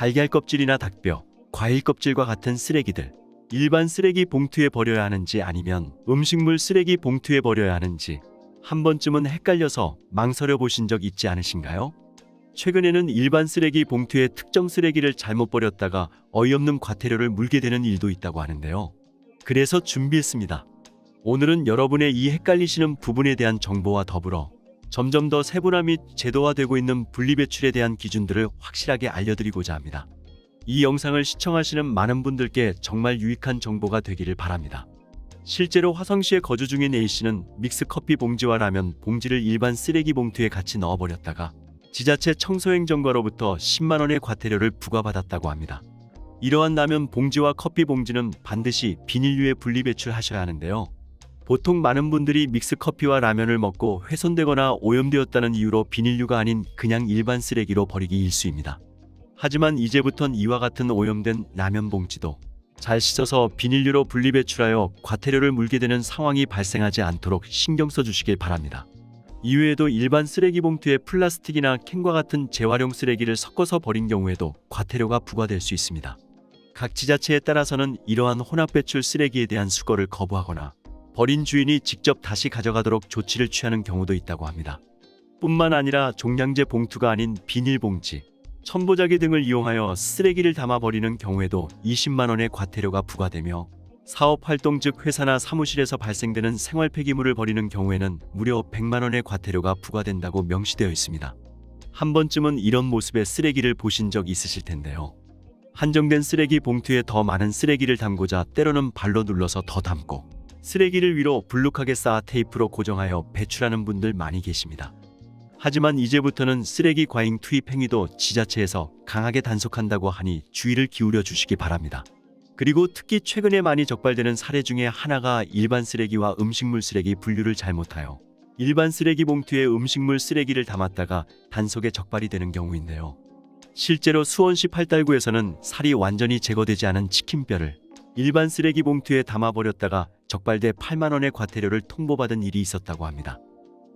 달걀 껍질이나 닭뼈, 과일 껍질과 같은 쓰레기들, 일반 쓰레기 봉투에 버려야 하는지 아니면 음식물 쓰레기 봉투에 버려야 하는지 한 번쯤은 헷갈려서 망설여 보신 적 있지 않으신가요? 최근에는 일반 쓰레기 봉투에 특정 쓰레기를 잘못 버렸다가 어이없는 과태료를 물게 되는 일도 있다고 하는데요. 그래서 준비했습니다. 오늘은 여러분의 이 헷갈리시는 부분에 대한 정보와 더불어 점점 더 세분화 및 제도화되고 있는 분리배출에 대한 기준들을 확실하게 알려드리고자 합니다. 이 영상을 시청하시는 많은 분들께 정말 유익한 정보가 되기를 바랍니다. 실제로 화성시에 거주 중인 A씨는 믹스커피 봉지와 라면 봉지를 일반 쓰레기 봉투에 같이 넣어버렸다가 지자체 청소행정과로부터 10만 원의 과태료를 부과받았다고 합니다. 이러한 라면 봉지와 커피 봉지는 반드시 비닐류에 분리배출하셔야 하는데요. 보통 많은 분들이 믹스커피와 라면을 먹고 훼손되거나 오염되었다는 이유로 비닐류가 아닌 그냥 일반 쓰레기로 버리기 일쑤입니다. 하지만 이제부턴 이와 같은 오염된 라면 봉지도 잘 씻어서 비닐류로 분리배출하여 과태료를 물게 되는 상황이 발생하지 않도록 신경 써주시길 바랍니다. 이외에도 일반 쓰레기 봉투에 플라스틱이나 캔과 같은 재활용 쓰레기를 섞어서 버린 경우에도 과태료가 부과될 수 있습니다. 각 지자체에 따라서는 이러한 혼합배출 쓰레기에 대한 수거를 거부하거나 버린 주인이 직접 다시 가져가도록 조치를 취하는 경우도 있다고 합니다. 뿐만 아니라 종량제 봉투가 아닌 비닐봉지, 첨보자기 등을 이용하여 쓰레기를 담아 버리는 경우에도 20만 원의 과태료가 부과되며 사업활동 즉 회사나 사무실에서 발생되는 생활 폐기물을 버리는 경우에는 무려 100만 원의 과태료가 부과된다고 명시되어 있습니다. 한 번쯤은 이런 모습의 쓰레기를 보신 적 있으실 텐데요. 한정된 쓰레기 봉투에 더 많은 쓰레기를 담고자 때로는 발로 눌러서 더 담고 쓰레기를 위로 불룩하게 쌓아 테이프로 고정하여 배출하는 분들 많이 계십니다. 하지만 이제부터는 쓰레기 과잉 투입 행위도 지자체에서 강하게 단속한다고 하니 주의를 기울여 주시기 바랍니다. 그리고 특히 최근에 많이 적발되는 사례 중에 하나가 일반 쓰레기와 음식물 쓰레기 분류를 잘못하여 일반 쓰레기 봉투에 음식물 쓰레기를 담았다가 단속에 적발이 되는 경우인데요. 실제로 수원시 팔달구에서는 살이 완전히 제거되지 않은 치킨뼈를 일반 쓰레기 봉투에 담아버렸다가 적발돼 8만 원의 과태료를 통보받은 일이 있었다고 합니다.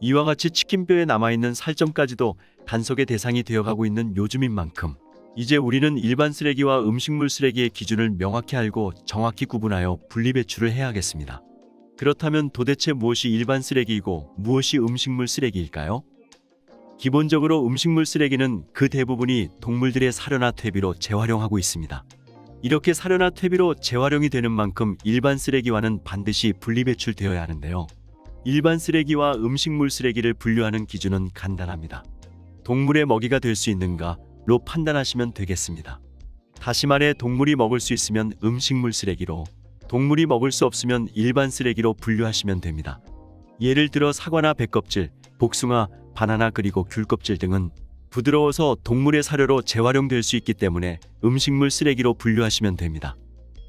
이와 같이 치킨뼈에 남아있는 살점까지도 단속의 대상이 되어가고 있는 요즘인 만큼 이제 우리는 일반 쓰레기와 음식물 쓰레기의 기준을 명확히 알고 정확히 구분하여 분리배출을 해야겠습니다. 그렇다면 도대체 무엇이 일반 쓰레기이고 무엇이 음식물 쓰레기일까요? 기본적으로 음식물 쓰레기는 그 대부분이 동물들의 사료나 퇴비로 재활용하고 있습니다. 이렇게 사료나 퇴비로 재활용이 되는 만큼 일반 쓰레기와는 반드시 분리배출되어야 하는데요. 일반 쓰레기와 음식물 쓰레기를 분류하는 기준은 간단합니다. 동물의 먹이가 될 수 있는가로 판단하시면 되겠습니다. 다시 말해 동물이 먹을 수 있으면 음식물 쓰레기로, 동물이 먹을 수 없으면 일반 쓰레기로 분류하시면 됩니다. 예를 들어 사과나 배껍질, 복숭아, 바나나 그리고 귤 껍질 등은 부드러워서 동물의 사료로 재활용될 수 있기 때문에 음식물 쓰레기로 분류하시면 됩니다.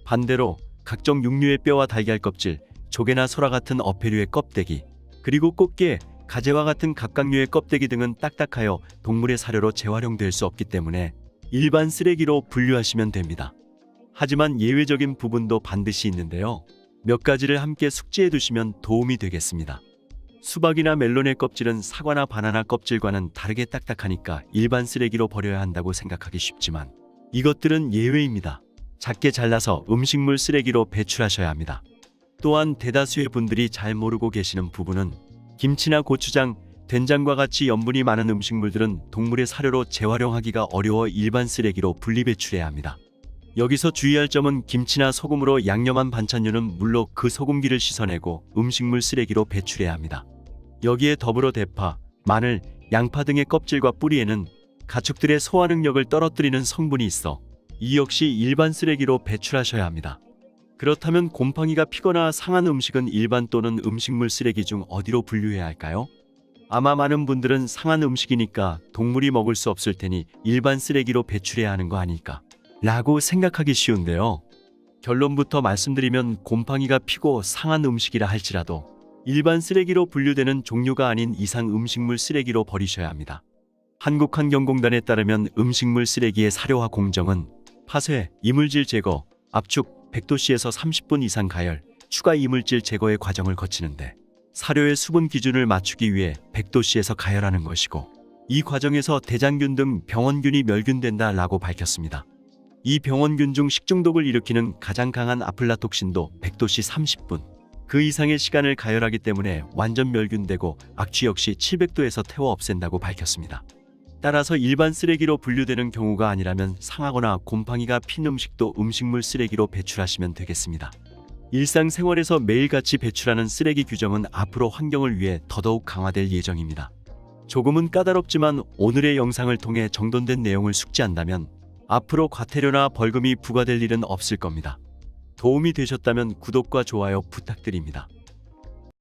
반대로 각종 육류의 뼈와 달걀 껍질, 조개나 소라 같은 어패류의 껍데기, 그리고 꽃게, 가재와 같은 갑각류의 껍데기 등은 딱딱하여 동물의 사료로 재활용될 수 없기 때문에 일반 쓰레기로 분류하시면 됩니다. 하지만 예외적인 부분도 반드시 있는데요. 몇 가지를 함께 숙지해 두시면 도움이 되겠습니다. 수박이나 멜론의 껍질은 사과나 바나나 껍질과는 다르게 딱딱하니까 일반 쓰레기로 버려야 한다고 생각하기 쉽지만 이것들은 예외입니다. 작게 잘라서 음식물 쓰레기로 배출하셔야 합니다. 또한 대다수의 분들이 잘 모르고 계시는 부분은 김치나 고추장, 된장과 같이 염분이 많은 음식물들은 동물의 사료로 재활용하기가 어려워 일반 쓰레기로 분리배출해야 합니다. 여기서 주의할 점은 김치나 소금으로 양념한 반찬류는 물로 그 소금기를 씻어내고 음식물 쓰레기로 배출해야 합니다. 여기에 더불어 대파, 마늘, 양파 등의 껍질과 뿌리에는 가축들의 소화 능력을 떨어뜨리는 성분이 있어 이 역시 일반 쓰레기로 배출하셔야 합니다. 그렇다면 곰팡이가 피거나 상한 음식은 일반 또는 음식물 쓰레기 중 어디로 분류해야 할까요? 아마 많은 분들은 상한 음식이니까 동물이 먹을 수 없을 테니 일반 쓰레기로 배출해야 하는 거 아닐까 라고 생각하기 쉬운데요. 결론부터 말씀드리면 곰팡이가 피고 상한 음식이라 할지라도 일반 쓰레기로 분류되는 종류가 아닌 이상 음식물 쓰레기로 버리셔야 합니다. 한국환경공단에 따르면 음식물 쓰레기의 사료화 공정은 파쇄, 이물질 제거, 압축, 100도씨에서 30분 이상 가열, 추가 이물질 제거의 과정을 거치는데 사료의 수분 기준을 맞추기 위해 100도씨에서 가열하는 것이고 이 과정에서 대장균 등 병원균이 멸균된다라고 밝혔습니다. 이 병원균 중 식중독을 일으키는 가장 강한 아플라톡신도 100도씨 30분. 그 이상의 시간을 가열하기 때문에 완전 멸균되고 악취 역시 700도에서 태워 없앤다고 밝혔습니다. 따라서 일반 쓰레기로 분류되는 경우가 아니라면 상하거나 곰팡이가 핀 음식도 음식물 쓰레기로 배출하시면 되겠습니다. 일상생활에서 매일같이 배출하는 쓰레기 규정은 앞으로 환경을 위해 더더욱 강화될 예정입니다. 조금은 까다롭지만 오늘의 영상을 통해 정돈된 내용을 숙지한다면 앞으로 과태료나 벌금이 부과될 일은 없을 겁니다. 도움이 되셨다면 구독과 좋아요 부탁드립니다.